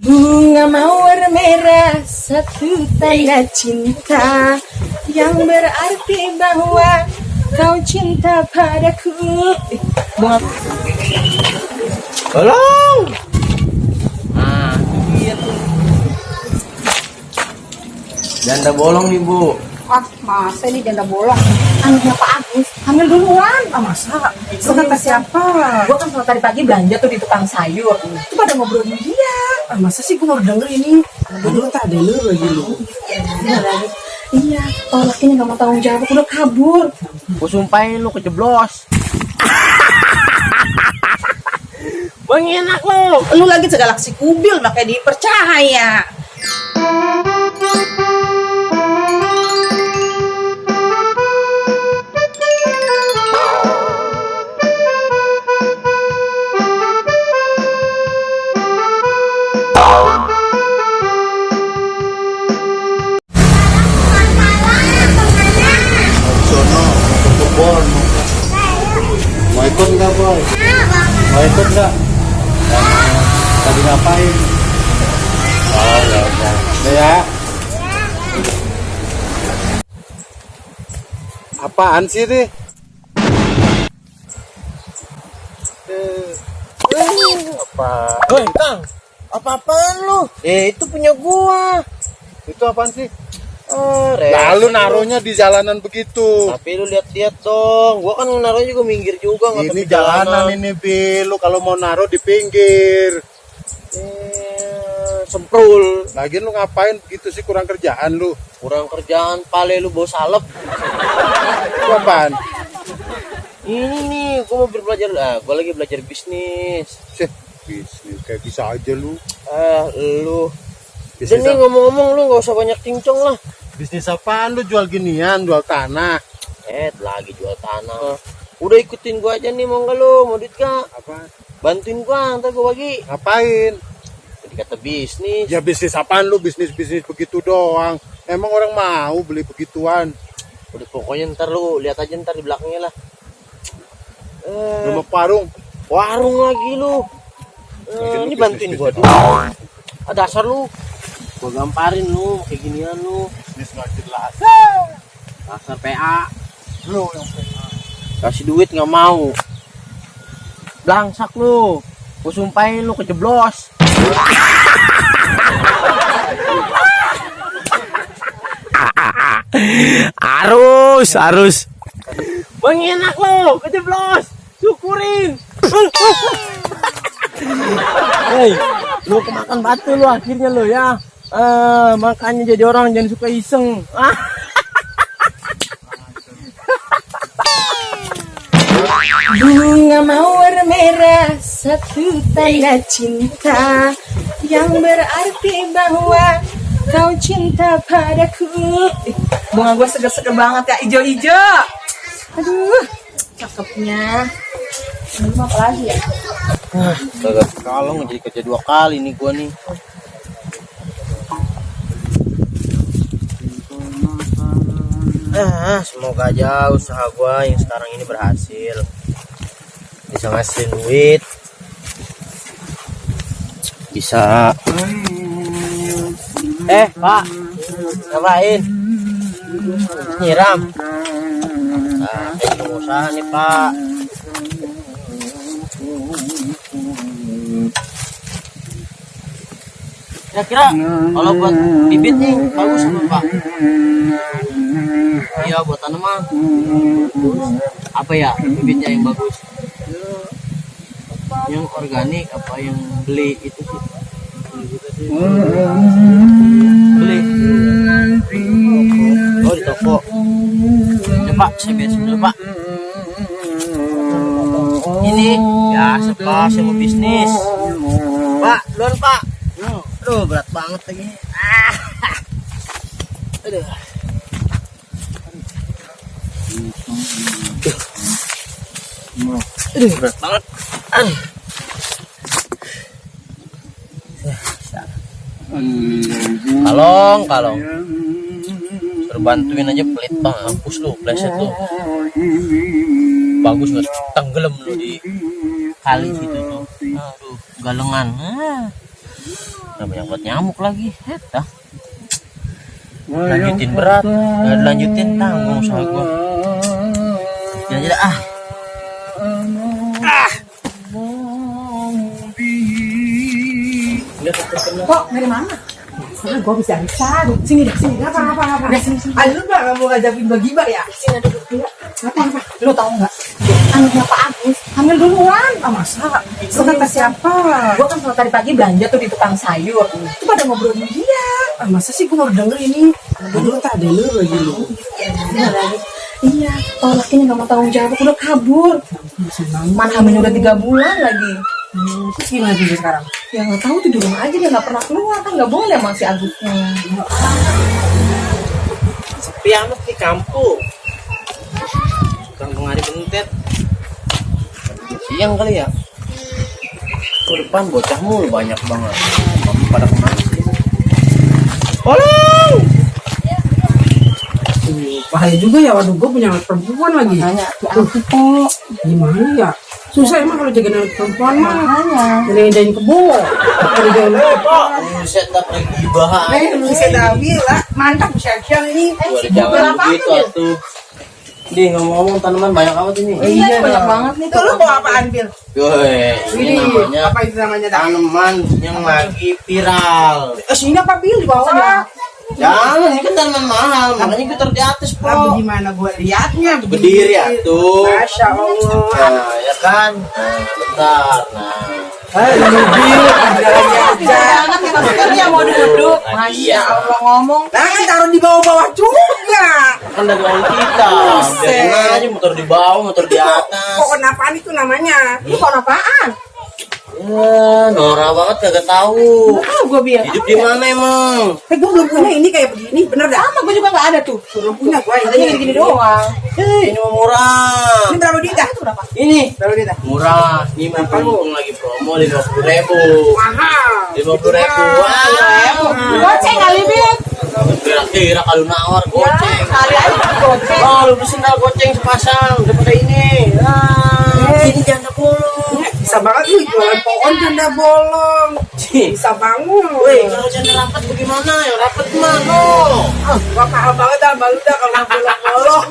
Bunga mawar merah, satu tanda cinta yang berarti bahwa kau cinta padaku. Bunga. Tolong. Nah, iya tuh. Janda bolong nih, Bu. Ah, masa ini janda bolong? Anaknya Pak Agus, hamil duluan. Ah, masa? Itu kata siapa? Gua kan kalau tadi pagi belanja tuh di tukang sayur. Itu pada ngobrolin dia. Ah, masa sih gue baru denger ini? Dulu tak denger lagi lu. Iya lagi. Iya, kalau lakinya nggak mau tanggung jawab, udah kabur. Gue sumpahin lu kejeblos. Bang enak lu. Lu lagi segala si kubil makanya dipercaya. Mau ikut nggak, Boy? Mau ikut nggak? Tadi ngapain? Oh, ya udah. Udah ya. Apaan sih nih? Apa? Hei, Kang. Apa-apaan lu? Itu punya gua. Itu apaan sih? Lalu naruhnya di jalanan begitu. Tapi lu lihat-lihat dong, gua kan naruhnya juga minggir juga nggak Ini tepi jalanan ini, Bil. Lu kalau mau naruh di pinggir. Semprul, Lagian lu ngapain begitu sih, kurang kerjaan lu? kurang kerjaan, pale lu bawa salep. Itu apaan? Ini nih, gua mau belajar, gua lagi belajar bisnis. Sih, bisnis kayak bisa aja lu. Lu. Bisnis Dan nih ngomong-ngomong lu nggak usah banyak cincong lah. Bisnis apaan lu, jual ginian, jual tanah? Lagi jual tanah. Udah ikutin gua aja nih, mau nggak lu? Mau duit gak? Apa? Bantuin gua, ntar gua bagi. Ngapain? Jadi kata bisnis. Ya bisnis apaan lu, bisnis-bisnis begitu doang. Emang orang mau beli begituan? Udah pokoknya ntar lu lihat aja ntar di belakangnya lah. Rumah warung. Warung lagi lu. Ini bantuin gua dulu. Dasar lu. Gua gamparin lu kayak ginian lu. Bisnis nggak jelas. Dasar PA. Lu yang PA. Kasih duit nggak mau. Blangsak lu. Gua sumpahin lu kejeblos. Arus. Bang enak lu, kejeblos. Syukurin. Hei, lu kemakan batu lu akhirnya lu ya. Makanya jadi orang jangan suka iseng. Bunga mawar merah, satu tanda cinta yang berarti bahwa kau cinta padaku. Bunga gue seger-seger banget ya, ijo-ijo. Aduh, cakepnya. Ini apa lagi ya? Kagak kalong jadi kerja 2 kali nih gua nih. Semoga aja usaha gua yang sekarang ini berhasil. Bisa ngasih duit. Bisa. Pak. Ngapain? Nyiram. Kayak usaha nih, Pak. Kira-kira kalau buat bibit nih bagus apa, Pak? Iya, buat tanaman. Apa ya bibitnya yang bagus? Yang organik apa yang beli itu sih? Beli. Oh, di toko. Coba saya beresin dulu, Pak. Ini biasa, Pak, saya mau bisnis. Pak, duluan, Pak. Aduh, berat banget lagi. Aduh. Aduh, berat banget. Kalong. Suruh bantuin aja pelit bang, hapus lu, pleset lu. Bagus nggak tenggelam lu di kali situ tuh. Aduh, galengan. Udah banyak buat nyamuk lagi. Dah. Lanjutin berat, nggak dilanjutin tanggung usaha gua. Jangan jadi Kok dari mana? Gue bisa. Sini deh, sini. Apa? Lu nggak mau ngajakin bagi-bagi ya? Sini duduk dulu. Apa? Lu tahu nggak? Anaknya Pak Agus hamil duluan. Masa? Lu kata siapa? Gue kan kalau tadi pagi belanja tuh di tukang sayur. Itu pada ngobrolin dia. Masa sih gue baru denger ini? Dulu tak ada lu lagi lu. Iya, kalau lakinya nggak mau tanggung jawab, udah kabur. Man hamilnya udah 3 bulan lagi. Terus gimana dia sekarang? Ya nggak tahu tuh di rumah aja, dia nggak pernah keluar, kan nggak boleh sama si Agusnya. sepi amat di kampung. Kampung hari bentet. Siang kali ya. Ke depan bocah mulu banyak banget. Pada kemana sih? Tolong! Bahaya juga ya, waduh gue punya anak perempuan lagi. Makanya, aku kok. Gimana ya? Susah emang kalau jaga anak perempuan mah. Makanya. Ngedain kebo. Buset dah pergi bahaya. Bisa Dawi lah, mantap siang-siang ini. Jangan begitu atuh. Di ngomong-ngomong tanaman banyak amat ini. Iya, banyak banget nih. Itu lu bawa apaan, Bil? Woi, ini namanya apa itu namanya? tanaman yang lagi viral. Sini apa, Bil? Di bawah ya? Jangan, ini kan tanaman mahal, makanya kita taruh di atas, Lah Bro. gimana gue liatnya? Berdiri atuh. Masya Allah. Nah, ya kan? Nah, bentar. Nah. Bil, aja. Anak kita sekarang mau duduk. Masya Allah ngomong. Nah kan taruh di bawah-bawah juga. Kan dagangan kita. Biarin aja motor di bawah, motor di atas. Pohon apaan itu namanya? Ini pohon apaan? Ya, norak banget kagak tahu. Tahu gue biar. Hidup di mana emang? Gue belum punya ini kayak begini, bener dah? Sama gue juga nggak ada tuh. Belum punya gue Adanya ini. gini doang. Ini mah murah. Ini berapa duit dah? Itu berapa? Ini Berapa duit dah? murah. Ini mumpung lagi promo 50.000. Mahal. 50.000. Wow. Goceng kali Bil. Kira-kira kalau nawar goceng. Kali aja goceng. Oh, lu sendal goceng sepasang udah pakai ini. Ini janda bolong. Bisa banget lu jualan pohon janda bolong. Bisa bangun. Woi, kalau janda rapat bagaimana? Yang rapat mana? Gua paham banget dah malu dah kalau bolong-bolong.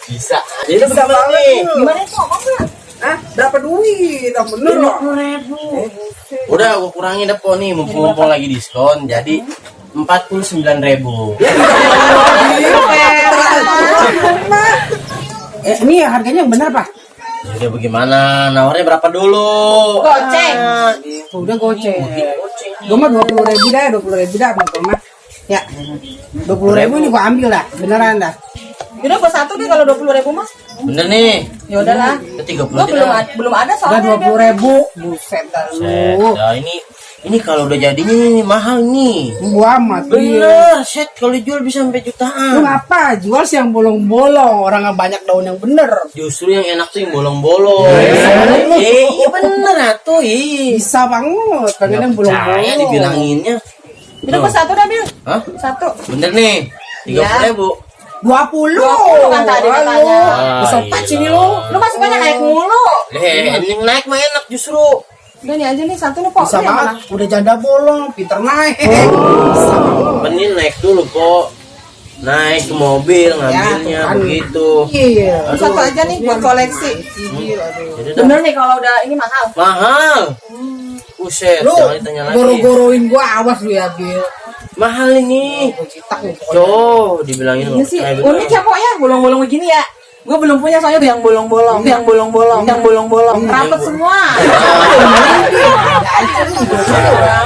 Bisa. Jadi Bisa banget nih. lu. Gimana itu ngomong nggak? Hah? Berapa duit? Ah, bener loh. 50.000. Udah aku kurangin deh po nih, mumpung lagi diskon. Jadi 49.000. Ini harganya yang benar, Pak. Jadi bagaimana? Nawarnya berapa dulu? Goceng. Udah goceng. Gua mah 20.000 dah, 20.000 dah, Bang mah. Ya. 20.000 ini gua ambil dah, beneran dah. Yaudah gue satu deh kalau 20.000 mas. Bener nih. Ya udahlah. Ke 30 Gue belum ada Udah soalnya. 20.000. Buset dah lu. Nah, ini kalau udah jadinya ini mahal nih. Gua amat. Bener, set kalau dijual bisa sampai Lu jutaan. ngapa jual sih yang bolong-bolong? Orang nggak banyak daun yang bener. Justru yang enak tuh yang bolong-bolong. Iya bener atuh. Bisa banget. Pengen yang Percaya bolong-bolong. dibilanginnya. Udah gue satu dah Bil. Hah? Satu. Bener nih. 30.000. 20 kan tadi katanya. Kesopat sini lu. Lu masih banyak naik mulu. Yang naik mah enak justru. Udah nih aja nih satu nih pok. Bisa Ini yang banget. Udah janda bolong, pinter naik. Mending naik dulu kok. Naik ke mobil ngambilnya kan. begitu. Iya. mana? Satu aja nih buat koleksi. Jadi dah, Bener nih kalau udah ini mahal. mahal. Buset, Lu jangan ditanya lagi. goro-goroin gua, awas lu ya, Bil. Mahal ini. Citak nih. Coba dibilangin Ini sih kayak unik ya pok ya, bolong-bolong begini ya. Gue belum punya soalnya tuh yang bolong-bolong, yang bolong-bolong, yang bolong-bolong, rapet semua.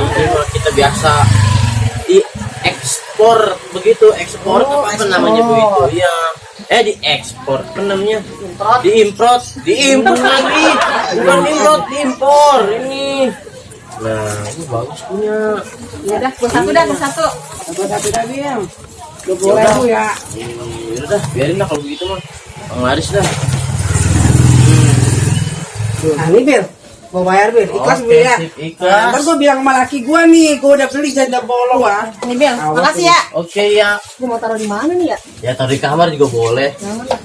Ini mah kita biasa diekspor begitu, ekspor apa namanya begitu ya. Diekspor apa namanya? Diimport lagi. Bukan import, diimpor ini. Nah, ini bagus punya. Ya udah, gue satu dah, gue satu. Gua satu dah, Bil. 20.000 ya. Udah dah, biarin dah kalau begitu mah. Penglaris dah. Nah, ini Bil. Gua bayar, Bil. Ikhlas, Oke, Bil ya. sip, ikhlas. Ntar gua bilang sama laki gua nih, gua udah beli janda bolong ah. Nih Bil, makasih ya. Oke ya. Gue mau taruh di mana nih ya? Ya taruh di kamar juga boleh. Jangan lah.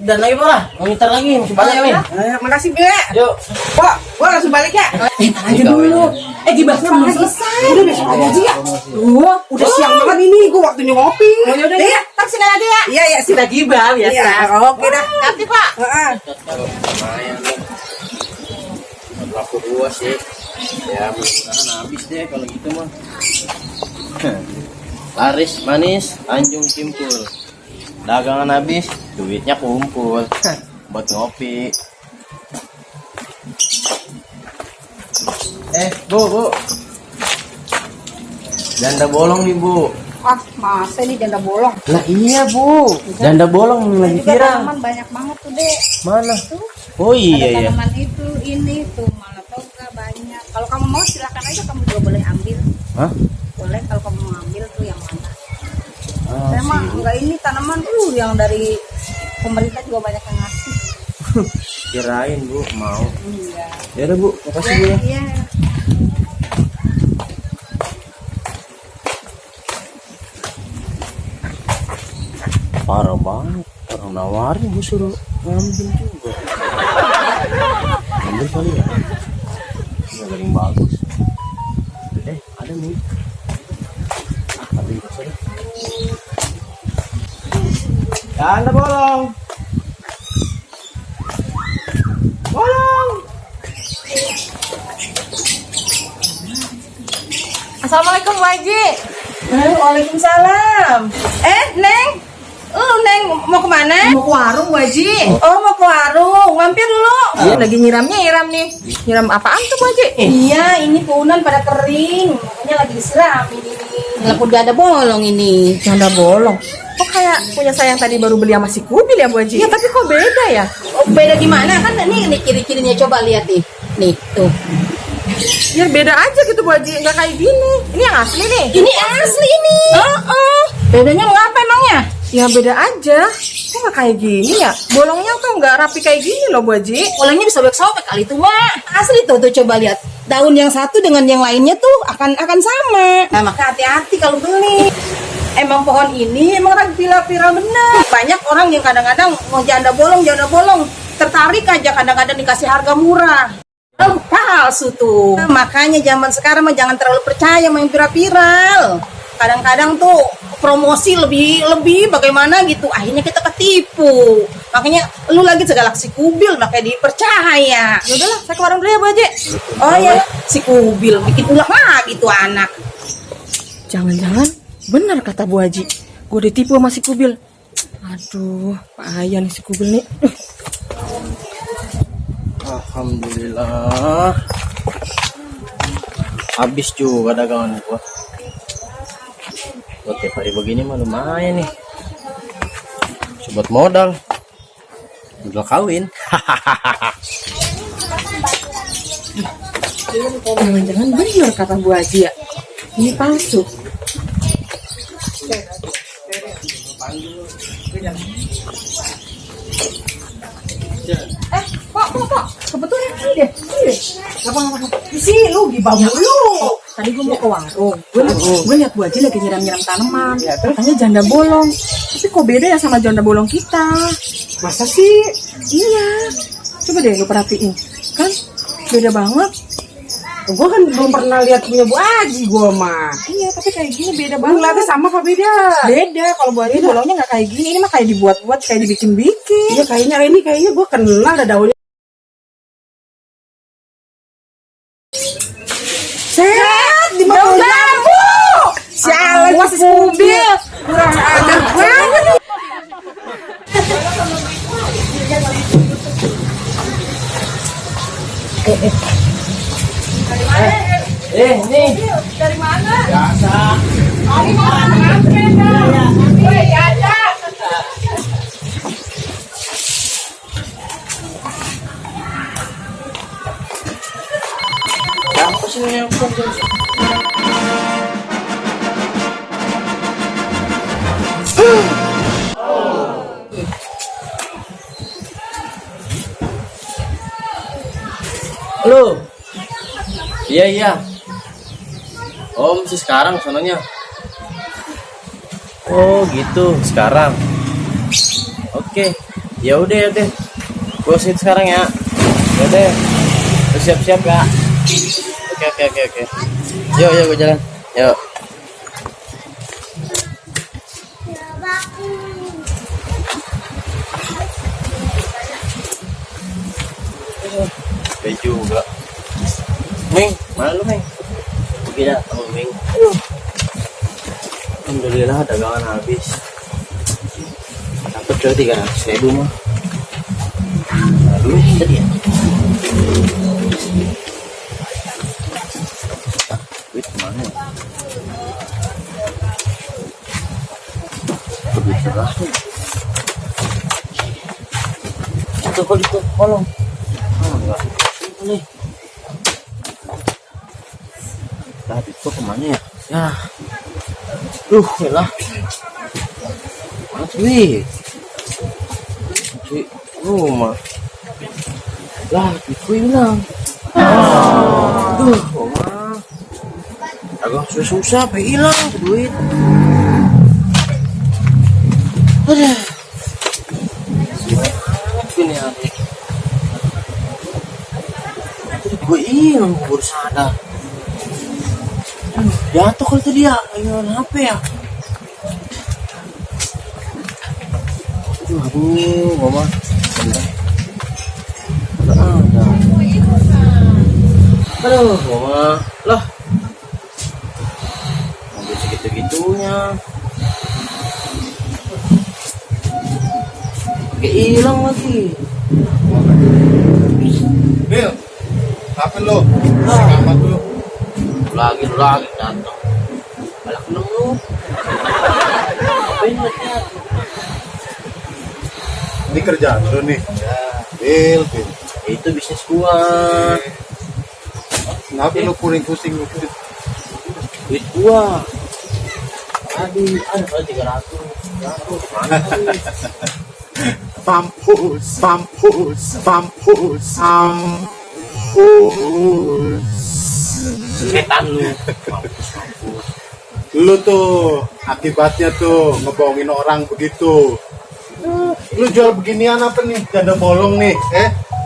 Dan lagi Bora. Mau nyetar lagi, masih banyak nih. Makasih, Be. Yuk. Pak, gua langsung balik ya. Ntar aja dulu. Gibahnya belum selesai. Udah besok aja ya. Udah siang banget ini, gua waktunya ngopi. Oh, yaudah ya. Ntar sini aja ya. Iya, iya, sih. Kita gibah biasa. Iya, oke dah. Nanti Pak. Heeh. Lumayan nih. Laku gua sih. Ya, mudah-mudahan habis deh kalau gitu mah. Laris manis, Tanjung Kimpul. Dagangan habis, duitnya kumpul. Buat ngopi. Bu. Janda bolong nih, Bu. Ah, masa ini janda bolong. Lah iya, Bu. Janda bolong lagi Juga viral. tanaman banyak banget tuh, Dek. Mana? Oh Ada iya ya. tanaman itu, ini tuh malah toga banyak. Kalau kamu mau silakan aja, kamu juga boleh ambil. Hah? Boleh kalau kamu mau ambil tuh yang mana. Ah, Saya mah enggak ini tanaman yang dari pemerintah juga banyak yang ngasih. kirain Bu mau. Iya. Ya udah Bu, makasih Bu ya. Iya. Parah banget. Orang nawarin gue suruh ngambil juga. Ngambil kali ya. Ini ada yang bagus. Ada nih. Ambil saja. Janda bolong. Bolong. Assalamualaikum Bu Haji. Waalaikumsalam. Neng. Neng mau kemana? Mau ke warung Bu Haji. Oh, mau ke warung. Mampir dulu. Iya lagi nyiram nih. Nyiram apaan tuh Bu Haji? Iya, ini punan pada kering. Makanya lagi disiram ini. Laku dia ada bolong ini. Janda bolong. Kok kayak punya saya yang tadi baru beli sama si Kubil ya Bu Haji? Iya tapi kok beda ya? Oh, beda gimana? Kan ini ciri-cirinya coba lihat nih. Nih, tuh. Ya beda aja gitu Bu Haji, nggak kayak gini. Ini yang asli nih. Ini asli ini. Bedanya ngapa emangnya? Ya beda aja. Kok nggak kayak gini ya? Bolongnya tuh nggak rapi kayak gini loh Bu Haji. Bolongnya disobek-sobek kali itu mah. Asli tuh coba lihat. Daun yang satu dengan yang lainnya tuh akan sama. Nah, maka hati-hati kalau beli. Emang pohon ini emang lagi viral bener. Banyak orang yang kadang-kadang mau janda bolong, tertarik aja kadang-kadang dikasih harga murah. Palsu tuh. Makanya zaman sekarang mah jangan terlalu percaya sama yang viral. Kadang-kadang tuh promosi lebih bagaimana gitu. Akhirnya kita ketipu. Makanya lu lagi segala si Kubil makanya dipercaya. Ya udahlah, saya ke warung dulu ya Bu Haji. Oh ya, si Kubil bikin ulah lagi tuh anak. Jangan-jangan benar kata Bu Haji. Gue ditipu sama si Kubil. Aduh, payah nih si Kubil nih. Alhamdulillah. Habis juga dagangan gua. Buat tiap hari begini mah lumayan nih. Sobat modal. Udah kawin. Jangan-jangan benar kata Bu Haji ya. Ini palsu. Kok sebetulnya ini deh. Apa? Sih lu gibah mulu. Tadi gue mau ke warung. Gue liat Bu Haji lagi nyiram-nyiram tanaman. Katanya janda bolong. Tapi kok beda ya sama janda bolong kita? Masa sih? Iya. Coba deh lu perhatiin. Kan beda banget. Gua kan belum pernah lihat punya Bu Haji gua mah. Iya, tapi kayak gini beda Bang banget. lihatnya sama apa beda? Beda. Kalau Bu Haji bolongnya nggak kayak gini. Ini mah kayak dibuat-buat, kayak dibikin-bikin. Iya kayaknya gua kenal ada daunnya. Set di bawah jambu. Sialan si Kubil. Kurang ajar banget. Nih. Dari mana? Biasa. Dari mana? Mampir dong. Woi, ada. Siapa sih yang Halo. Iya. Om sih sekarang sononya. Oh gitu sekarang. Oke. Ya udah, gue sit sekarang ya. Ya udah, lu siap-siap ya. Oke. Yuk gue jalan. Yuk. Oke juga. Ming, mana lu Ming? Pergi dah, sama Ming. Alhamdulillah dagangan habis. Dapat ke 300.000 mah. Duit tadi ya. Duit kemana ya? Duit berapa? Itu kolong. Enggak. Ini. Tadi itu kemana ya? Ya. Yalah. Mana duit? Duit rumah. Lah, itu hilang. Oma. Agak susah sampai hilang duit. Aduh. Ini hari. Gue hilang, gue baru sadar. Jatuh kali tadi ya, hilang HP ya. Aduh, mama. Aduh, mama. Lah. Ambil segitu-gitunya. Kayak hilang lagi. Bil, apa lo? Selamat lu. Lagi datang. Balak lu. Ngapain lihat? Ini kerjaan lu nih. Bil. Itu bisnis gua. Kenapa lu pusing-pusing lu? Duit gua. Aduh, ada 300. Mampus. Setan lu. Lu tuh akibatnya tuh ngebohongin orang begitu. Lu jual beginian apa nih? Janda bolong nih,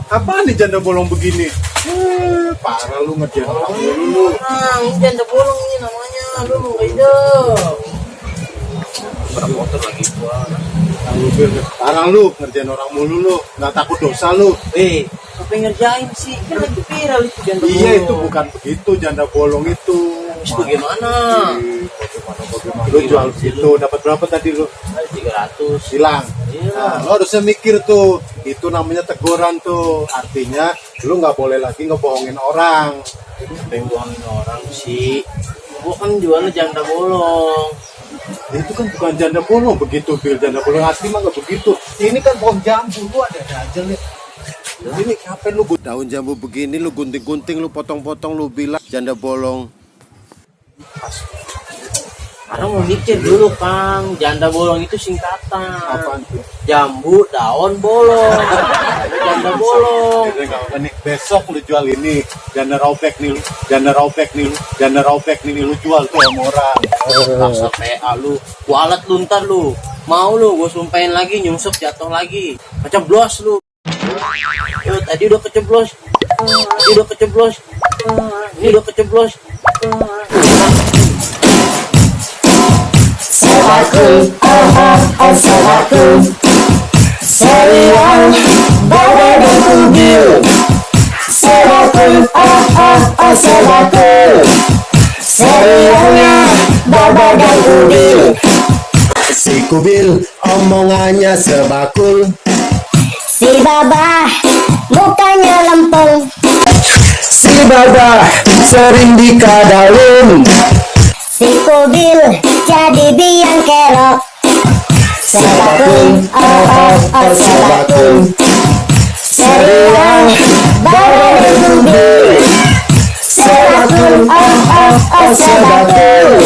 Apa nih janda bolong begini? Parah lu ngerjain orang lu. Ini janda bolong ini namanya. Lu nggak hidup. Berapa motor lagi gua. Parah lu ngerjain orang mulu lu. Nggak takut dosa lu. Apa yang ngerjain sih? Kan lagi viral itu janda bolong. Iya itu bukan begitu janda bolong itu. Terus bagaimana? Bagaimana? Lu jual situ dapat berapa tadi lu? 300. Hilang. Iya. Nah, lo harusnya mikir tuh, itu namanya teguran tuh. Artinya lu nggak boleh lagi ngebohongin orang. Apa yang bohongin orang sih? Gua kan jualnya janda bolong. Ya, itu kan bukan janda bolong begitu, Bil. Janda bolong asli mah nggak begitu. Ini kan pohon jambu, lu ada aja nih. Ini ngapain lu daun jambu begini, lu gunting-gunting, lu potong-potong, lu bilang janda bolong. Karena mau mikir dulu Kang, janda bolong itu singkatan. Apaan tuh? Jambu daun bolong. Janda bolong. Nih, besok lu jual ini, janda robek nih, lu jual tuh sama orang. Paksa PA lu, walet lu ntar lu. Mau lu, gue sumpahin lagi, nyungsep jatuh lagi. Keceblos lu. Tadi udah keceblos. Ini udah keceblos. Sobaku, sobaku, serial bawa dan kubil. Sobaku, sobaku, serialnya bawa dan kubil. Si kubil omongannya sebakul. Si babah mukanya lempeng. Si babah sering dikadalin. Si kubil jadi biang kerok. Sebakul, sebakul, serial bawa dan kubil. Sebakul, sebakul,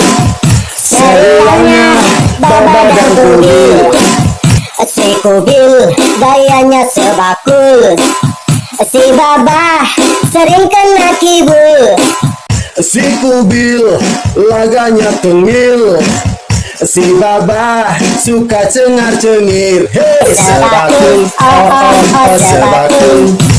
serialnya bawa dan kubil. Si kubil gayanya sebakul. Si babah sering kena kibul. Si kubil laganya tengil. Si Baba suka cengar-cengir. Hei, Sebakul, sebakul, oh, oh, oh, sebakul.